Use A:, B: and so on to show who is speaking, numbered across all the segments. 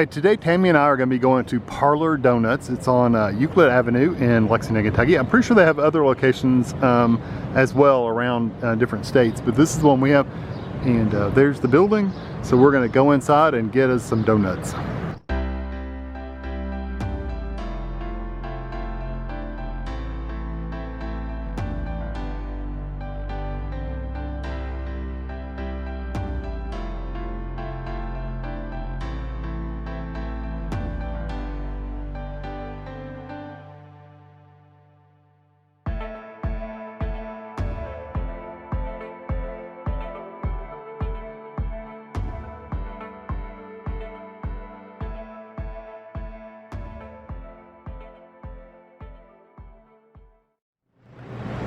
A: Hey, today Tammy and I are going to be going to Parlor Doughnuts. It's on Euclid Avenue in Lexington, Kentucky. I'm pretty sure they have other locations as well around different states, but this is the one we have. And there's the building, so we're going to go inside and get us some donuts.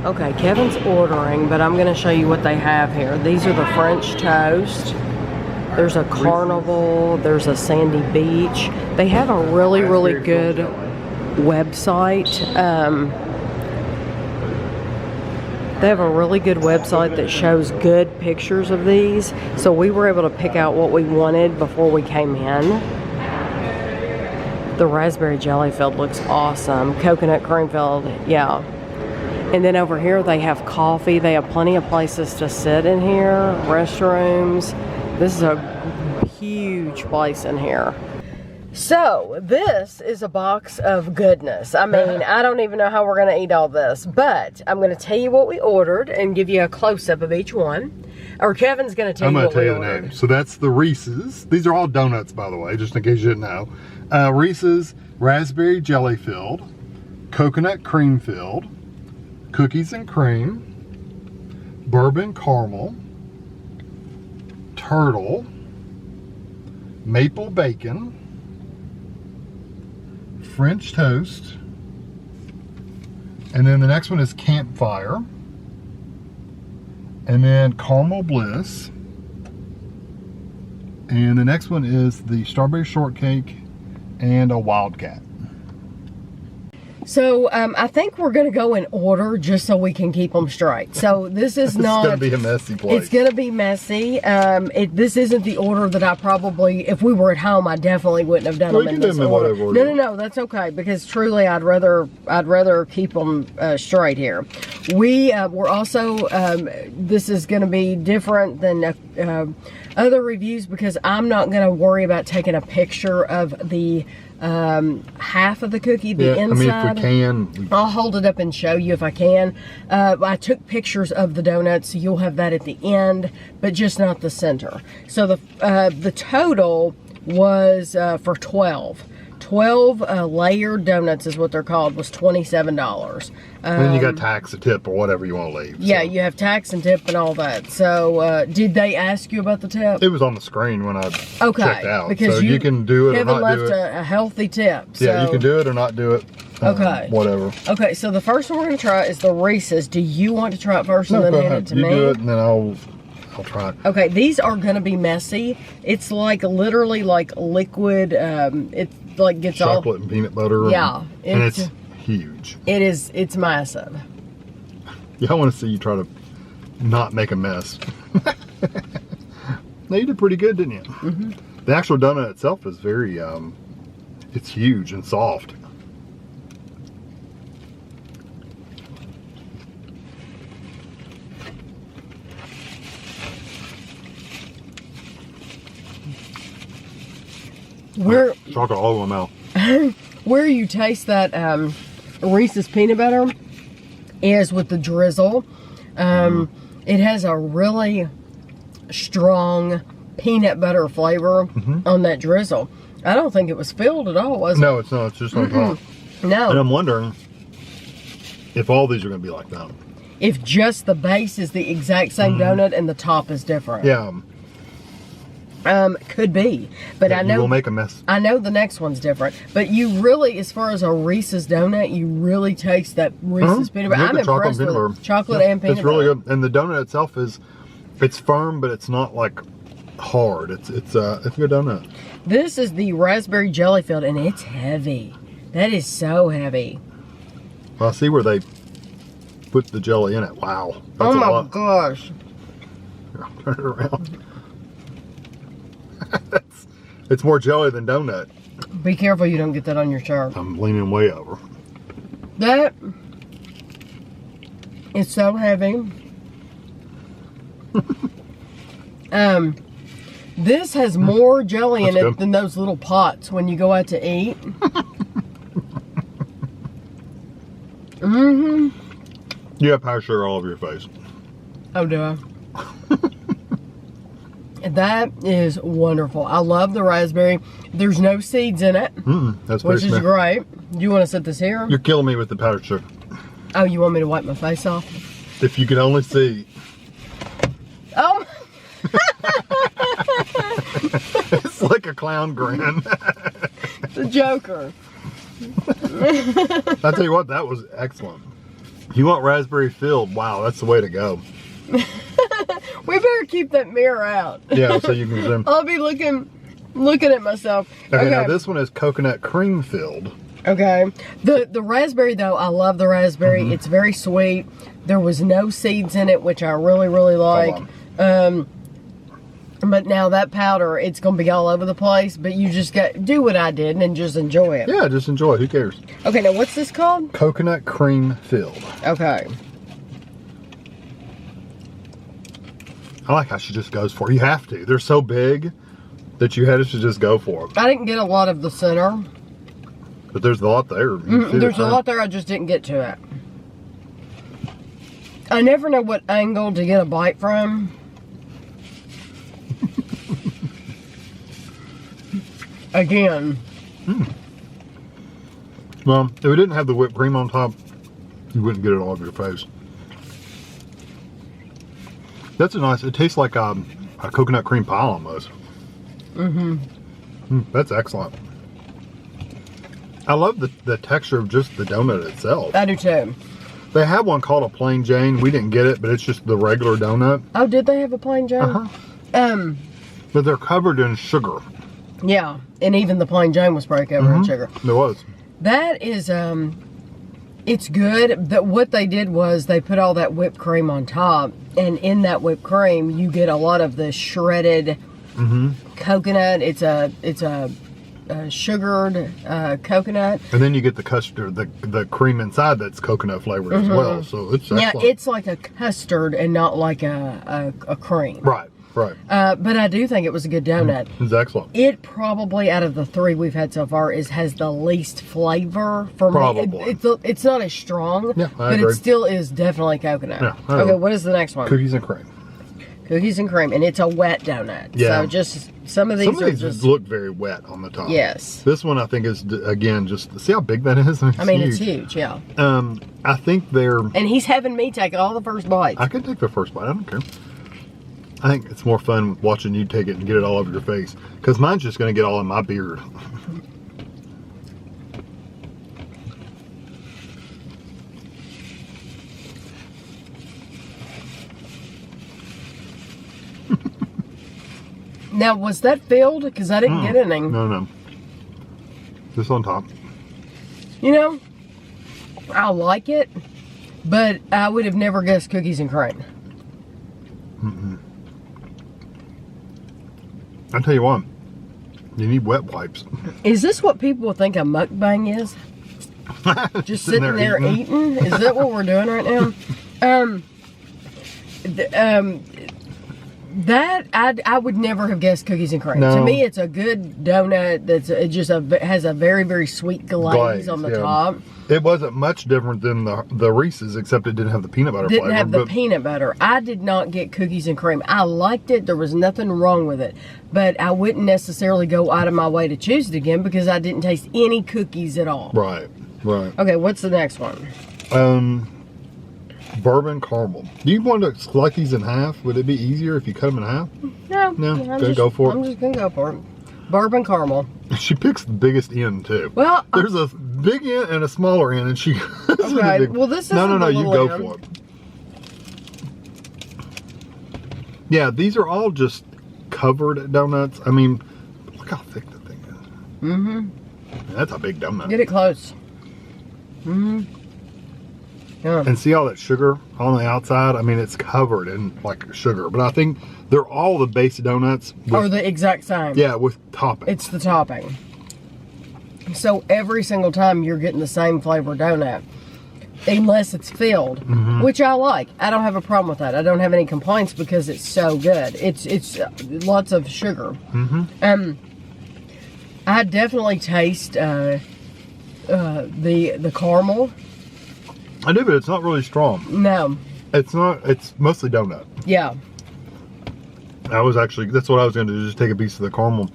B: Okay, Kevin's ordering, but I'm going to show you what they have here. These are the French toast. There's a carnival. There's a sandy beach. They have a really, really good website. They have a really good website that shows good pictures of these. So we were able to pick out what we wanted before we came in. The raspberry jelly filled looks awesome. Coconut cream filled, yeah. And then over here they have coffee. They have plenty of places to sit in here, restrooms. This is a huge place in here. So this is a box of goodness. I mean, I don't even know how we're gonna eat all this, but I'm gonna tell you what we ordered and give you a close-up of each one. Or Kevin's gonna tell you what we ordered. I'm gonna tell you the name.
A: So that's the Reeses. These are all donuts, by the way, just in case you didn't know. Reese's raspberry jelly filled, coconut cream filled, cookies and cream, bourbon caramel, turtle, maple bacon, French toast, and then the next one is Campfire, and then caramel Bliss, and the next one is the strawberry shortcake and a Wildcat.
B: So I think we're going to go in order just so we can keep them straight. So this is not...
A: It's going to be a messy place.
B: It's going to be messy. This isn't the order that I probably, if we were at home, I definitely wouldn't have done them in this order. No, that's okay, because truly I'd rather keep them straight here. We're also, this is going to be different than other reviews because I'm not going to worry about taking a picture of the half of the cookie, the inside.
A: I mean, if we can.
B: I'll hold it up and show you if I can. I took pictures of the donuts, so you'll have that at the end, but just not the center. So the total was for 12 layered donuts is what they're called, was $27.
A: Then you got tax, a tip, or whatever you want to leave.
B: Yeah, you have tax and tip and all that. So did they ask you about the tip?
A: It was on the screen when I checked out.
B: Because
A: so you can do it or not do it.
B: Kevin left a healthy tip. So.
A: Yeah, you can do it or not do it.
B: Okay.
A: Whatever.
B: Okay, so the first one we're going to try is the Reese's. Do you want to try it first and then hand it to me?
A: You do it and then I'll try it.
B: Okay, these are going to be messy. It's like literally like liquid. It's like gets
A: chocolate and peanut butter.
B: Yeah.
A: And it's huge.
B: It's massive.
A: Yeah, I want to see you try to not make a mess. Now you did pretty good, didn't you? Mm-hmm. The actual donut itself is very, it's huge and soft. Chocolate all over my mouth.
B: Where you taste that Reese's peanut butter is with the drizzle. It has a really strong peanut butter flavor on that drizzle. I don't think it was filled at all, was it?
A: No, it's not. It's just on top.
B: No.
A: And I'm wondering if all these are going to be like that.
B: If just the base is the exact same donut and the top is different.
A: Yeah.
B: Could be, but
A: yeah,
B: I know
A: you will make a mess.
B: I know the next one's different, but you really, as far as a Reese's donut, you really taste that Reese's peanut butter. I'm impressed with chocolate and peanut butter.
A: It's really good, and the donut itself it's firm, but it's not like hard. It's a good donut.
B: This is the raspberry jelly filled, and it's heavy. That is so heavy.
A: Well, I see where they put the jelly in it. Wow, that's
B: oh my gosh!
A: Here, I'll turn it around. It's more jelly than donut.
B: Be careful you don't get that on your shirt.
A: I'm leaning way over.
B: That is so heavy. This has more jelly in it than those little pots when you go out to eat. Mm-hmm.
A: You have powdered sugar all over your face.
B: Oh, do I? That is wonderful. I love the raspberry. There's no seeds in it,
A: That's
B: which is great. You want to set this here?
A: You're killing me with the powdered sugar.
B: Oh, you want me to wipe my face off?
A: If you could only see.
B: Oh.
A: It's like a clown grin.
B: The Joker.
A: I tell you what, that was excellent. You want raspberry filled? Wow, that's the way to go.
B: We better keep that mirror out.
A: Yeah, so you can zoom.
B: I'll be looking at myself.
A: Okay, now this one is coconut cream filled.
B: Okay. The raspberry though, I love the raspberry. It's very sweet. There was no seeds in it, which I really, really like. But now that powder, it's gonna be all over the place. But you just do what I did and just enjoy it.
A: Yeah, just enjoy it. Who cares?
B: Okay, now what's this called?
A: Coconut cream filled.
B: Okay.
A: I like how she just goes for it. You have to. They're so big that you had to just go for it.
B: I didn't get a lot of the center.
A: But there's a lot there.
B: There's a lot there, I just didn't get to it. I never know what angle to get a bite from. Again.
A: Well, if it didn't have the whipped cream on top, you wouldn't get it all over your face. That's a nice, it tastes like a coconut cream pie almost. That's excellent. I love the texture of just the donut itself.
B: I do too.
A: They have one called a plain Jane. We didn't get it, but it's just the regular donut.
B: Oh, did they have a plain Jane?
A: But they're covered in sugar.
B: Yeah, and even the plain Jane was probably covered in sugar.
A: It was.
B: That is, it's good. That what they did was they put all that whipped cream on top, and in that whipped cream, you get a lot of the shredded coconut. It's a sugared coconut.
A: And then you get the custard, the cream inside that's coconut flavored as well. So it's excellent.
B: Yeah, it's like a custard and not like a cream.
A: Right. But
B: I do think it was a good donut.
A: It's excellent.
B: It probably, out of the three we've had so far, has the least flavor for me. It's not as strong, but it still is definitely coconut.
A: Yeah,
B: okay, what is the next one?
A: Cookies and cream.
B: Cookies and cream, and it's a wet donut.
A: Yeah.
B: So just some of these
A: just look very wet on the top.
B: Yes.
A: This one I think is, again, just see how big that is.
B: It's huge. Yeah.
A: I think they're.
B: And he's having me take all the first bites.
A: I can take the first bite. I don't care. I think it's more fun watching you take it and get it all over your face, because mine's just going to get all in my beard.
B: Now, was that filled? Because I didn't get any.
A: No. Just on top.
B: You know, I like it, but I would have never guessed cookies and cream.
A: I'll tell you what, you need wet wipes.
B: Is this what people think a mukbang is? Just sitting there eating? Is that what we're doing right now? That I would never have guessed cookies and cream.
A: No.
B: To me, it's a good donut that has a very, very sweet glaze on the top.
A: It wasn't much different than the Reese's, except it didn't have the peanut butter flavor.
B: Didn't have the peanut butter. I did not get cookies and cream. I liked it. There was nothing wrong with it. But I wouldn't necessarily go out of my way to choose it again because I didn't taste any cookies at all.
A: Right.
B: Okay, what's the next one?
A: Bourbon Caramel. Do you want to slice these in half? Would it be easier if you cut them in half?
B: No.
A: Go for it.
B: I'm just going to go for it. Bourbon Caramel.
A: She picks the biggest end, too.
B: Well,
A: there's a big end and a smaller end, and she goes
B: okay.
A: big...
B: Well, this is
A: No, you go for it. Yeah, these are all just covered donuts. I mean, look how thick the thing is.
B: Man,
A: that's a big donut.
B: get it close. Yeah.
A: And see all that sugar on the outside? I mean, it's covered in like sugar, but I think they're all the base donuts.
B: Or the exact same.
A: Yeah, with topping.
B: It's the topping. So every single time you're getting the same flavor donut, unless it's filled, which I like. I don't have a problem with that. I don't have any complaints because it's so good. It's lots of sugar. I definitely taste the caramel.
A: I do, but it's not really strong.
B: No.
A: It's not. It's mostly donut.
B: Yeah.
A: That's what I was going to do, just take a piece of the caramel.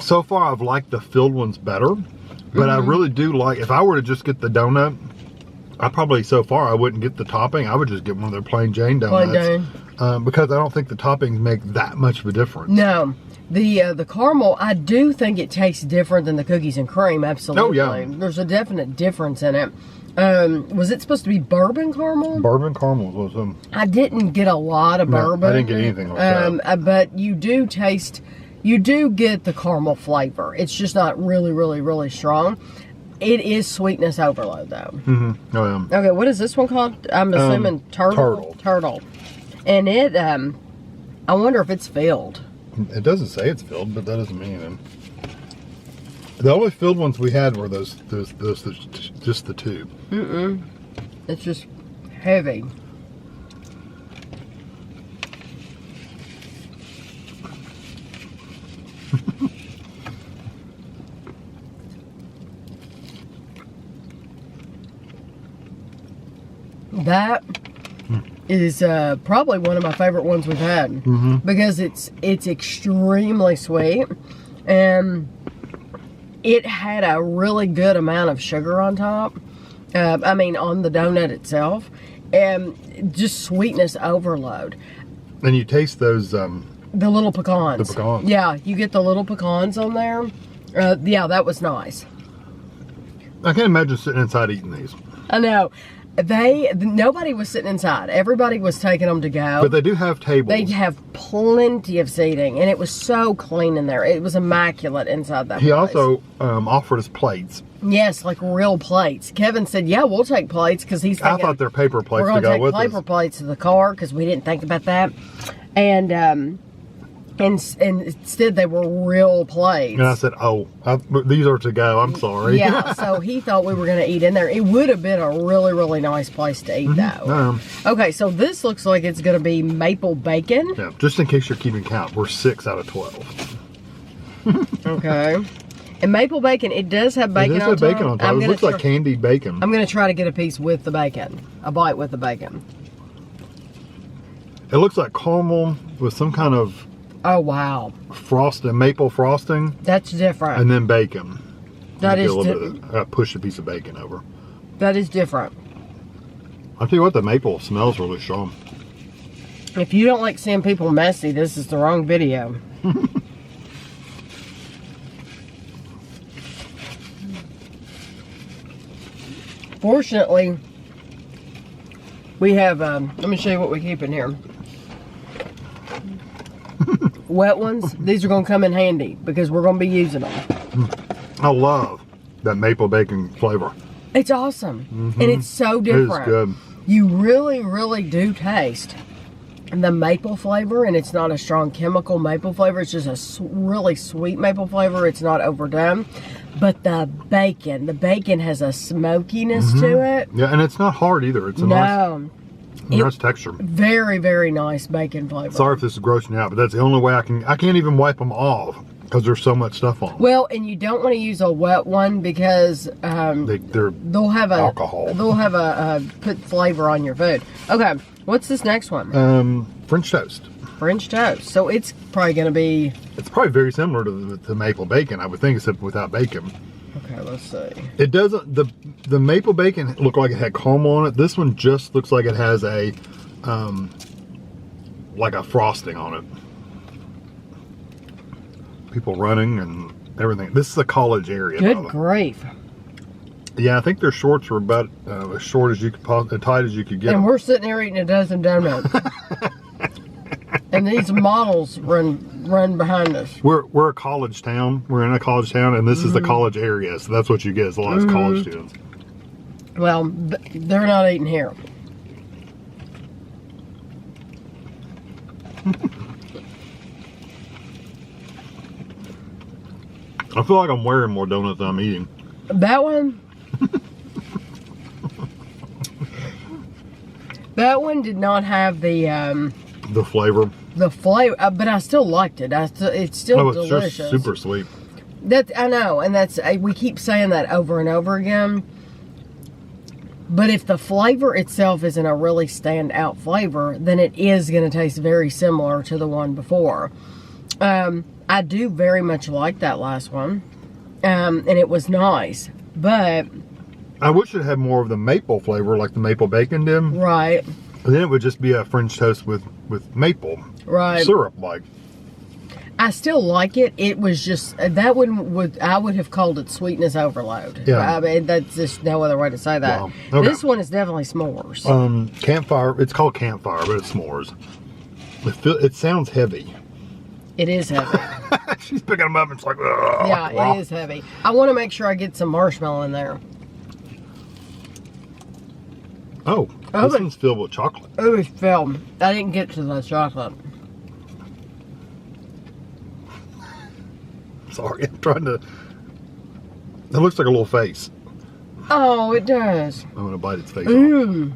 A: So far, I've liked the filled ones better, but I really do like, if I were to just get the donut, so far, I wouldn't get the topping. I would just get one of their plain Jane donuts. Because I don't think the toppings make that much of a difference.
B: No. The caramel, I do think it tastes different than the cookies and cream, absolutely.
A: Oh, yeah.
B: There's a definite difference in it. Was it supposed to be bourbon caramel?
A: Bourbon caramel was
B: I didn't get a lot of bourbon.
A: I didn't get anything like that.
B: But you do get the caramel flavor. It's just not really, really, really strong. It is sweetness overload, though.
A: Oh, yeah.
B: Okay, what is this one called? I'm assuming turtle. Turtle. And it, I wonder if it's filled.
A: It doesn't say it's filled, but that doesn't mean anything. The only filled ones we had were those just the two.
B: It's just heavy. That is probably one of my favorite ones we've had because it's extremely sweet and it had a really good amount of sugar on top. I mean, on the donut itself, and just sweetness overload.
A: And you taste those
B: the little pecans.
A: The pecans.
B: Yeah, you get the little pecans on there. Yeah, that was nice.
A: I can't imagine sitting inside eating these.
B: I know. Nobody was sitting inside. Everybody was taking them to go.
A: But they do have tables.
B: They have plenty of seating, and it was so clean in there. It was immaculate inside that place.
A: He also offered us plates.
B: Yes, like real plates. Kevin said, yeah, we'll take plates, because he's thinking,
A: I thought they're paper plates
B: we're
A: to go with
B: us. We're going to take paper plates to the car, because we didn't think about that. And instead they were real plates.
A: And I said, these are to go. I'm sorry.
B: Yeah, so he thought we were going to eat in there. It would have been a really, really nice place to eat, though. Okay, so this looks like it's going to be maple bacon.
A: Yeah, just in case you're keeping count, we're 6 out of 12.
B: Okay. And maple bacon, it does have bacon on top.
A: It does have bacon on top. It looks like candied bacon.
B: I'm going to try to get a piece with the bacon. A bite with the bacon.
A: It looks like caramel with some kind of...
B: Oh, wow.
A: Maple frosting.
B: That's different.
A: And then bacon.
B: That is different.
A: Push a piece of bacon over.
B: That is different.
A: I'll tell you what, the maple smells really strong.
B: If you don't like seeing people messy, this is the wrong video. Fortunately, we have, let me show you what we keep in here. Wet ones, these are going to come in handy because we're going to be using them.
A: I love that maple bacon flavor.
B: It's awesome. And it's so different.
A: It is good.
B: You really, really do taste the maple flavor, and it's not a strong chemical maple flavor. It's just a really sweet maple flavor. It's not overdone. But the bacon has a smokiness to it.
A: Yeah, and it's not hard either. It's a nice texture.
B: Very, very nice bacon flavor.
A: Sorry if this is grossing you out, but that's the only way I can't even wipe them off because there's so much stuff on them.
B: Well, and you don't want to use a wet one because they'll have
A: alcohol.
B: They'll have a put flavor on your food. Okay, what's this next one?
A: French toast.
B: French toast. So it's probably going to be...
A: It's probably very similar to the maple bacon, I would think, except without bacon.
B: Okay, let's see.
A: It doesn't, the maple bacon looked like it had caramel on it. This one just looks like it has a, like a frosting on it. People running and everything. This is a college area.
B: Good grief.
A: Yeah, I think their shorts were about as short as you could, as tight as you could get.
B: And we're sitting here eating a dozen donuts. And these models run behind us.
A: We're a college town. We're in a college town, and this is the college area, so that's what you get. Is a lot of college students.
B: Well, they're not eating here.
A: I feel like I'm wearing more donuts than I'm eating.
B: That one? That one did not have the
A: flavor.
B: The flavor, but I still liked it. It's still delicious.
A: Just super sweet.
B: I know, and we keep saying that over and over again. But if the flavor itself isn't a really standout flavor, then it is going to taste very similar to the one before. I do very much like that last one, and it was nice, but
A: I wish it had more of the maple flavor, like the maple bacon did.
B: Right.
A: And then it would just be a French toast with maple syrup, like.
B: I still like it. It was just that I would have called it sweetness overload.
A: Yeah.
B: I mean, that's just no other way to say that.
A: Wow. Okay.
B: This one is definitely s'mores.
A: Campfire. It's called Campfire, but it's s'mores. It sounds heavy.
B: It is heavy.
A: She's picking them up and it's like, ugh.
B: Yeah, it is heavy. I want to make sure I get some marshmallow in there.
A: Oh, this one's filled with chocolate.
B: It was filled. I didn't get to the chocolate.
A: Sorry, I'm trying to. That looks like a little face.
B: Oh, it does.
A: I'm going to bite its face off.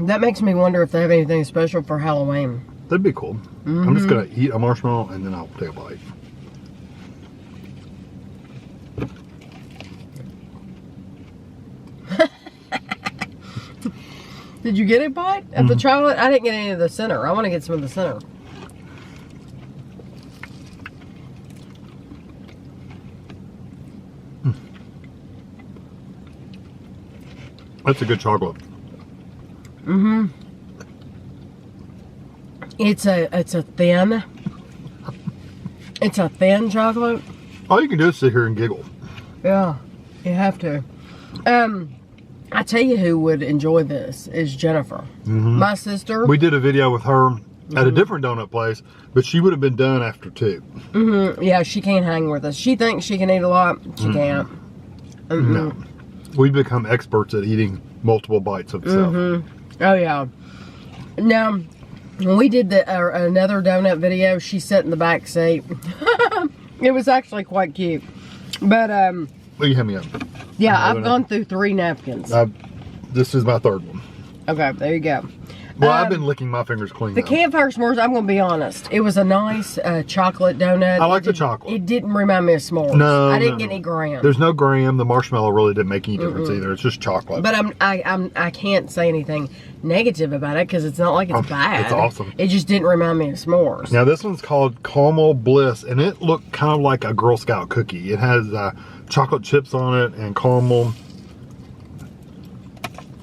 B: That makes me wonder if they have anything special for Halloween.
A: That'd be cool. I'm just going to eat a marshmallow and then I'll take a bite.
B: Did you get a bite of the chocolate? I didn't get any of the center. I want to get some of the center.
A: That's a good chocolate.
B: It's a thin chocolate.
A: All you can do is sit here and giggle.
B: Yeah, you have to. I tell you who would enjoy this is Jennifer, my sister.
A: We did a video with her at a different donut place, but she would have been done after 2.
B: Yeah, she can't hang with us. She thinks she can eat a lot. She can't.
A: No. We've become experts at eating multiple bites of stuff.
B: Oh, yeah. Now, when we did another donut video, she sat in the back seat. It was actually quite cute. But,
A: Will you hand me up?
B: Yeah, I've gone through 3 napkins.
A: This is my 3rd one.
B: Okay, there you go.
A: Well, I've been licking my fingers clean.
B: The Campfire S'mores, I'm going to be honest. It was a nice chocolate donut.
A: I like the chocolate.
B: It didn't remind me of s'mores.
A: No,
B: I didn't get any graham.
A: There's no graham. The marshmallow really didn't make any difference either. It's just chocolate.
B: But I can't say anything negative about it because it's not like it's bad.
A: It's awesome.
B: It just didn't remind me of s'mores.
A: Now this one's called Caramel Bliss, and it looked kind of like a Girl Scout cookie. It has chocolate chips on it and caramel.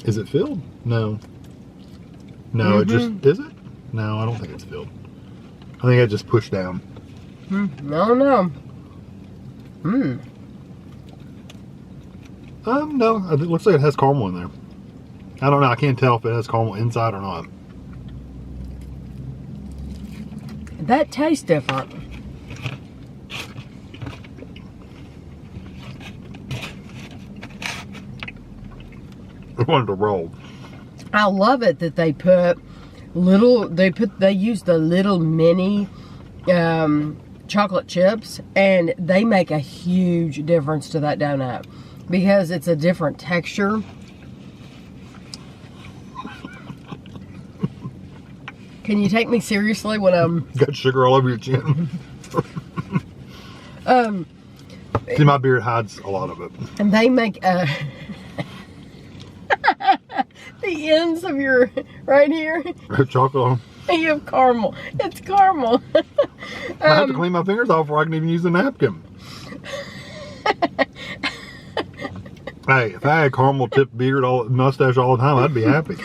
A: Is it filled? No. No, it just, is it? No, I don't think it's filled. I think I just pushed down.
B: No.
A: No, it looks like it has caramel in there. I don't know, I can't tell if it has caramel inside or not.
B: That tastes different.
A: I wanted to roll.
B: I love it that they use the little mini chocolate chips, and they make a huge difference to that donut because it's a different texture. Can you take me seriously when I'm
A: got sugar all over your chin? See, my beard hides a lot of it.
B: And they make the ends of your right here.
A: Chocolate.
B: You have caramel. It's caramel.
A: I have to clean my fingers off before I can even use the napkin. Hey, if I had caramel tipped beard, mustache all the time, I'd be happy.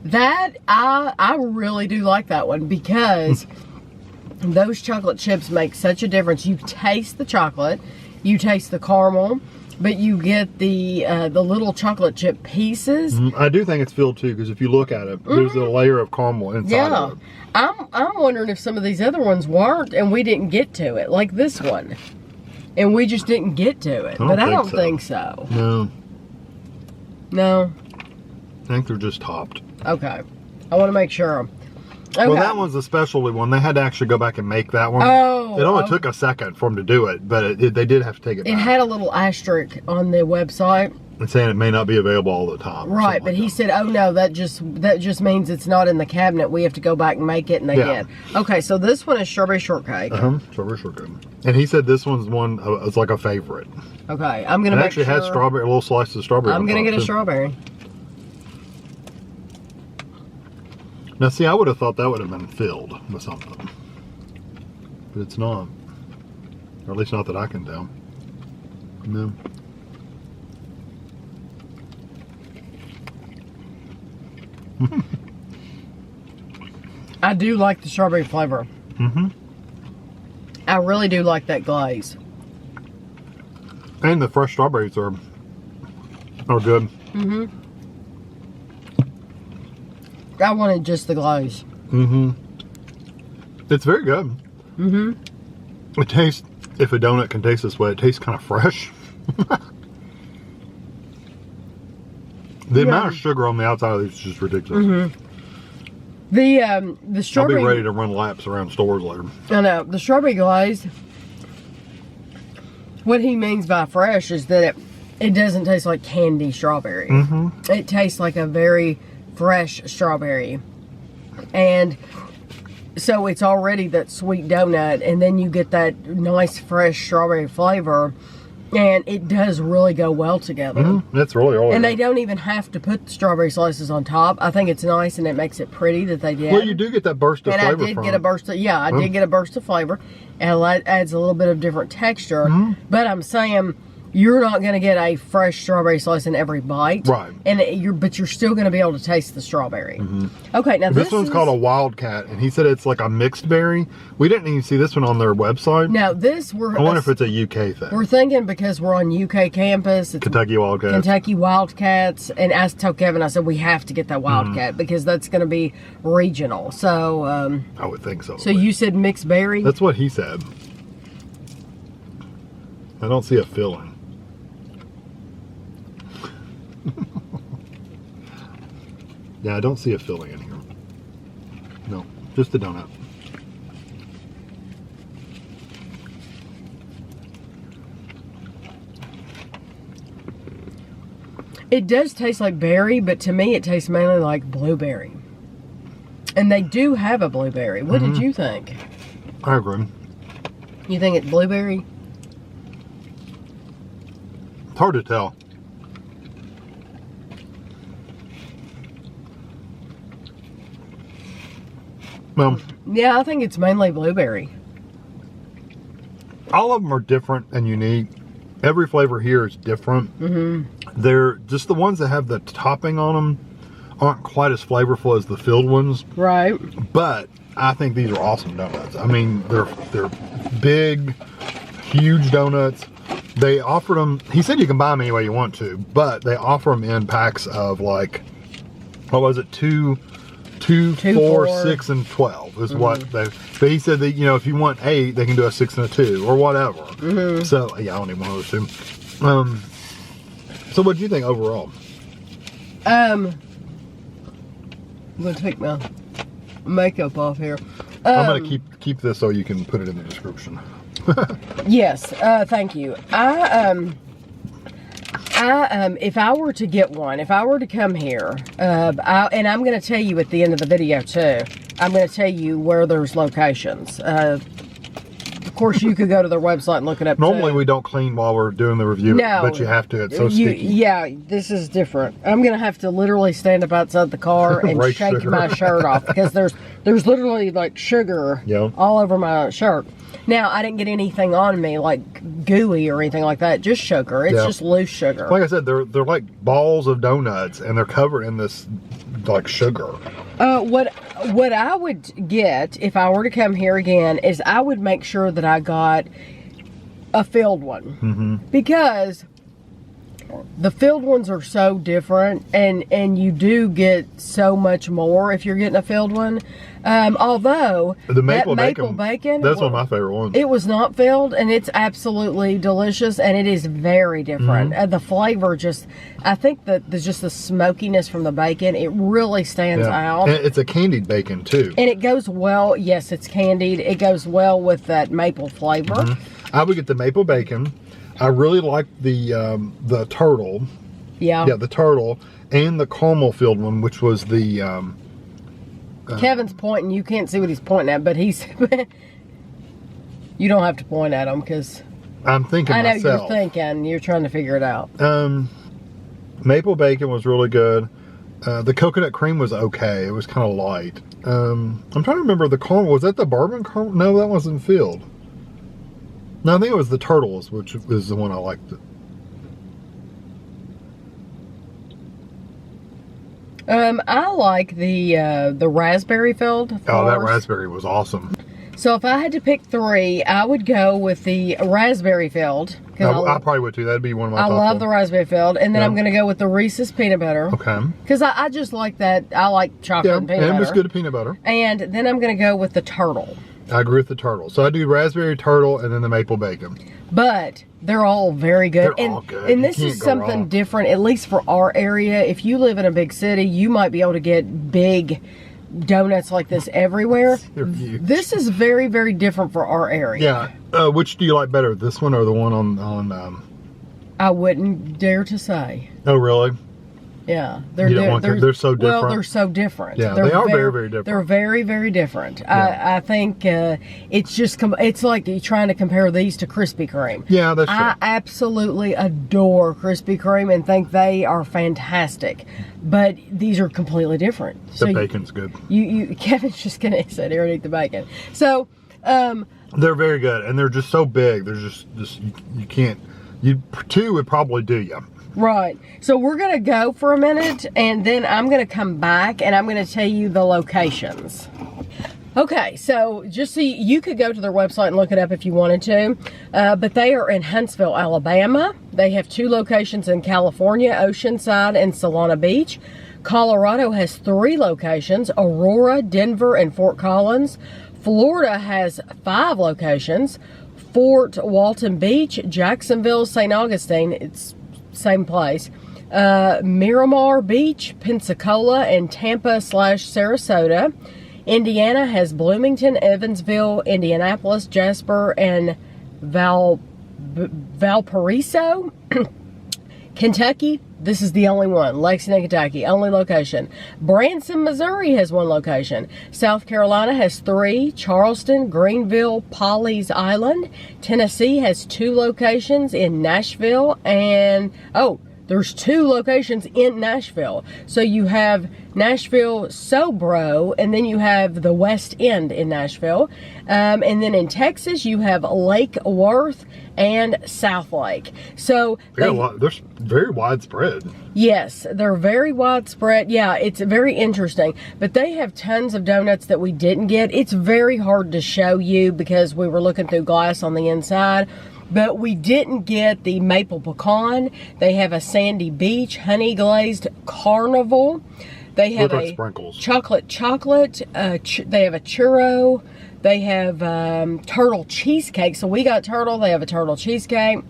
B: That I really do like that one because those chocolate chips make such a difference. You taste the chocolate, you taste the caramel, but you get the little chocolate chip pieces.
A: I do think it's filled too, because if you look at it, there's a layer of caramel inside of it. I'm
B: wondering if some of these other ones weren't and we didn't get to it, like this one. and we just didn't get to it. But I don't think so.
A: No.
B: No.
A: I think they're just topped.
B: Okay. I want to make sure. Okay.
A: Well, that one's a specialty one. They had to actually go back and make that one.
B: Oh.
A: It only took a second for them to do it, but they did have to take it back.
B: It had a little asterisk on the website.
A: It's saying it may not be available all the time.
B: Right, but he said, oh no, that just means it's not in the cabinet. We have to go back and make it, and they did. Okay, so this one is strawberry shortcake.
A: Strawberry shortcake. And he said this one's one, it's like a favorite.
B: Okay, I'm going to make sure.
A: It actually has strawberry, a little slice of strawberry.
B: I'm going to get a strawberry.
A: Now, see, I would have thought that would have been filled with something. But it's not. Or at least not that I can tell. No.
B: I do like the strawberry flavor.
A: Mm-hmm.
B: I really do like that glaze.
A: And the fresh strawberries are good.
B: Mm-hmm. I wanted just the glaze.
A: Mm-hmm. It's very good.
B: Mm-hmm.
A: It tastes, if a donut can taste this way, it tastes kind of fresh. The amount of sugar on the outside of these is just ridiculous.
B: Mm-hmm. The strawberry...
A: I'll be ready to run laps around stores later.
B: I know. The strawberry glaze, what he means by fresh is that it doesn't taste like candy strawberry.
A: Mm-hmm.
B: It tastes like a very fresh strawberry. And so it's already that sweet donut, and then you get that nice fresh strawberry flavor, and it does really go well together.
A: Mm-hmm. It's really all.
B: And they don't even have to put the strawberry slices on top. I think it's nice, and it makes it pretty that they did.
A: Well, you do get that burst of flavor.
B: And I did get a burst of, I did get a burst of flavor, and it adds a little bit of different texture.
A: Mm-hmm.
B: But I'm saying, you're not going to get a fresh strawberry slice in every bite,
A: right?
B: And but you're still going to be able to taste the strawberry.
A: Mm-hmm.
B: Okay, now
A: this one's called a Wildcat, and he said it's like a mixed berry. We didn't even see this one on their website.
B: Now I
A: wonder if it's a UK thing.
B: We're thinking because we're on UK campus, it's
A: Kentucky Wildcats.
B: Kentucky Wildcats, and I told Kevin, I said we have to get that Wildcat because that's going to be regional. So
A: I would think so.
B: So you said mixed berry?
A: That's what he said. I don't see a filling. Yeah, I don't see a filling in here. No, just the donut.
B: It does taste like berry, but to me it tastes mainly like blueberry. And they do have a blueberry. What did you think?
A: I agree.
B: You think it's blueberry?
A: It's hard to tell.
B: Yeah, I think it's mainly blueberry.
A: All of them are different and unique. Every flavor here is different.
B: Mm-hmm.
A: They're just the ones that have the topping on them aren't quite as flavorful as the filled ones.
B: Right.
A: But I think these are awesome donuts. I mean, they're big, huge donuts. They offered them, he said you can buy them any way you want to, but they offer them in packs of like, what was it, 2, 4, 6, and 12 is what they. But he said that, you know, if you want 8, they can do a 6 and a 2 or whatever. So yeah, I don't even want those 2. So what do you think overall?
B: I'm gonna take my makeup off here.
A: I'm gonna keep this so you can put it in the description.
B: Yes, thank you. If I were to get one, if I were to come here, and I'm going to tell you at the end of the video too, I'm going to tell you where there's locations. Of course, you could go to their website and look it up.
A: Normally, we don't clean while we're doing the review, but you have to. It's so sticky.
B: Yeah, this is different. I'm going to have to literally stand up outside the car and shake my shirt off because there's literally like sugar all over my shirt. Now, I didn't get anything on me like gooey or anything like that. Just sugar. It's just loose sugar.
A: Like I said, they're like balls of donuts, and they're covered in this like sugar.
B: What I would get if I were to come here again is I would make sure that I got a filled one because the filled ones are so different, and you do get so much more if you're getting a filled one. Although
A: the maple
B: bacon,
A: that's one of my favorite ones.
B: It was not filled, and it's absolutely delicious, and it is very different. The flavor I think that there's just the smokiness from the bacon. It really stands out.
A: And it's a candied bacon too.
B: And it goes well. Yes, it's candied. It goes well with that maple flavor.
A: I would get the maple bacon. I really like the turtle.
B: Yeah.
A: Yeah, the turtle and the caramel filled one, which was the.
B: Kevin's pointing. You can't see what he's pointing at, but he's. You don't have to point at him because.
A: I'm thinking
B: I know
A: myself.
B: you're thinking. You're trying to figure it out.
A: Maple bacon was really good. The coconut cream was okay. It was kind of light. I'm trying to remember the caramel. Was that the bourbon caramel? No, that wasn't filled. No, I think it was the turtles, which is the one I liked.
B: I like the raspberry filled.
A: Oh, that raspberry was awesome.
B: So if I had to pick 3, I would go with the raspberry filled.
A: I probably would too. That'd be one of my top.
B: I love the raspberry filled, and then I'm going to go with the Reese's peanut butter.
A: Okay.
B: Because I just like that. I like chocolate and peanut butter.
A: And it's good peanut butter.
B: And then I'm going to go with the turtle.
A: I agree with the turtle. So I do raspberry, turtle, and then the maple bacon.
B: But they're all very good.
A: They're all good.
B: And this is something different, at least for our area. If you live in a big city, you might be able to get big donuts like this everywhere. This is very, very different for our area.
A: Yeah. Which do you like better, this one or the one on
B: I wouldn't dare to say.
A: Oh, really?
B: Yeah,
A: they're so different.
B: Well, they're so different.
A: Yeah, they are very, very different.
B: They're very, very different.
A: Yeah.
B: I think it's just it's like you're trying to compare these to Krispy Kreme.
A: Yeah, that's true.
B: I absolutely adore Krispy Kreme and think they are fantastic, but these are completely different.
A: The bacon's good.
B: Kevin's just gonna sit here and eat the bacon. So
A: they're very good, and they're just so big. They're just you can't. 2 would probably do you.
B: Right. So we're going to go for a minute, and then I'm going to come back, and I'm going to tell you the locations. Okay, so just so you could go to their website and look it up if you wanted to, but they are in Huntsville, Alabama. They have 2 locations in California, Oceanside and Solana Beach. Colorado has 3 locations, Aurora, Denver, and Fort Collins. Florida has 5 locations, Fort Walton Beach, Jacksonville, St. Augustine, it's same place, Miramar Beach, Pensacola, and Tampa/Sarasota. Indiana has Bloomington, Evansville, Indianapolis, Jasper, and Valparaiso. Kentucky, this is the only one. Lexington, Kentucky, only location. Branson, Missouri has 1 location. South Carolina has 3. Charleston, Greenville, Pawleys Island. Tennessee has 2 locations in Nashville. And, there's 2 locations in Nashville. So you have Nashville Sobro, and then you have the West End in Nashville. And then in Texas, you have Lake Worth and South Lake. So
A: they're very widespread.
B: Yes, they're very widespread. Yeah, it's very interesting. But they have tons of donuts that we didn't get. It's very hard to show you because we were looking through glass on the inside. But we didn't get the maple pecan. They have a sandy beach, honey glazed carnival. They have a
A: sprinkles.
B: chocolate. They have a churro. They have turtle cheesecake. So we got turtle. They have a turtle cheesecake.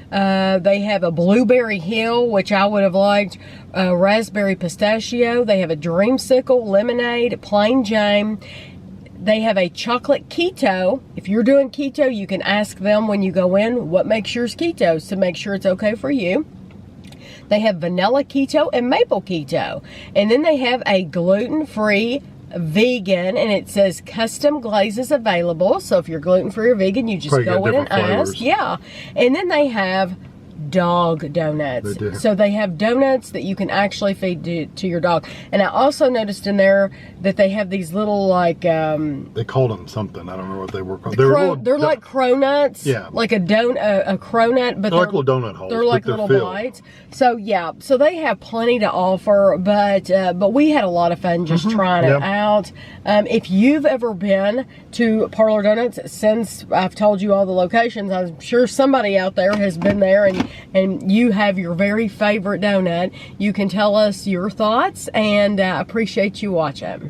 B: They have a blueberry hill, which I would have liked. Raspberry pistachio. They have a dreamsicle, lemonade, plain Jane. They have a chocolate keto. If you're doing keto, you can ask them when you go in what makes yours keto to make sure it's okay for you. They have vanilla keto and maple keto. And then they have a gluten-free vegan, and it says custom glazes available. So if you're gluten-free or vegan, you just go in and ask. Yeah. And then they have dog donuts. So they have donuts that you can actually feed to your dog. And I also noticed in there that they have these little
A: they called them something. I don't know what they were called.
B: They're like cronuts.
A: Yeah.
B: Like a cronut, but
A: they're like little donut holes.
B: They're like little bites. So yeah, so they have plenty to offer, but we had a lot of fun just trying it out. If you've ever been to Parlor Doughnuts, since I've told you all the locations, I'm sure somebody out there has been there and you have your very favorite donut. You can tell us your thoughts, and I appreciate you watching.